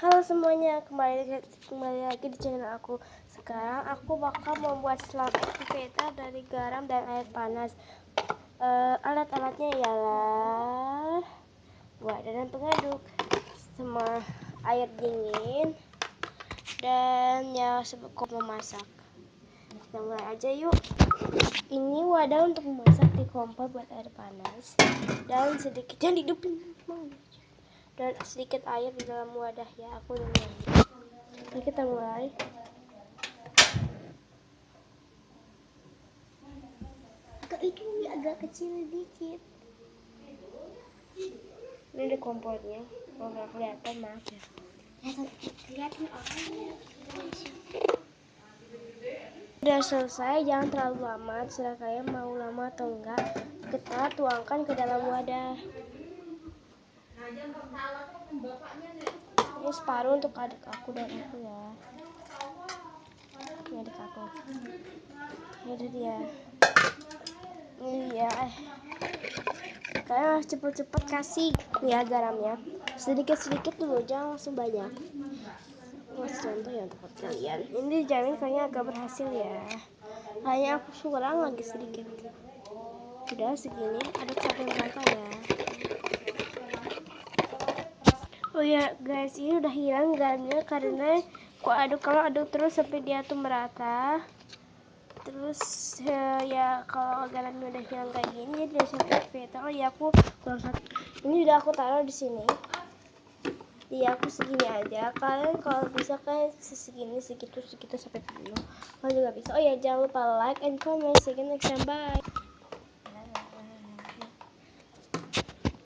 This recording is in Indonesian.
Halo semuanya, kembali lagi di channel aku. Sekarang aku bakal membuat slime activator dari garam dan air panas. Alat-alatnya ialah wadah dan pengaduk, sama air dingin, dan ya sebelum memasak. Kita mulai aja yuk. Ini wadah untuk memasak di kompor buat air panas, dan sedikitnya dihidupin dan sedikit air di dalam wadah ya. Aku udah mulai. Jadi kita mulai. Agak kecil dikit. Ini ada kompornya. Kalau nggak kelihatan maaf ya. Kelihatan orangnya. Udah selesai, jangan terlalu lama. Terserah kalian mau lama atau enggak. Kita tuangkan ke dalam wadah. Ini separuh untuk adik aku dan aku ya. Ini adik aku. Ini dia. Ini dia. Kalian harus cepet-cepet kasih ya garamnya. Sedikit-sedikit dulu, jangan langsung banyak. Mas contoh ya untuk kalian. Ini dijamin kayaknya agak berhasil ya. Hanya aku kurang lagi sedikit. Udah segini, aduk sampai merata ya. Oh ya guys, ini udah hilang garamnya karena kalau aduk terus sampai dia tuh merata. Terus ya kalau garamnya udah hilang kayak gini, jadi udah sampai activator. Oh ya, aku kurang satu. Ini udah aku taruh di sini. Iya, aku segini aja. Kalian kalau bisa kan segini, segitu sampai penuh. Kalian juga bisa. Oh ya, jangan lupa like and comment. See you next time. Bye.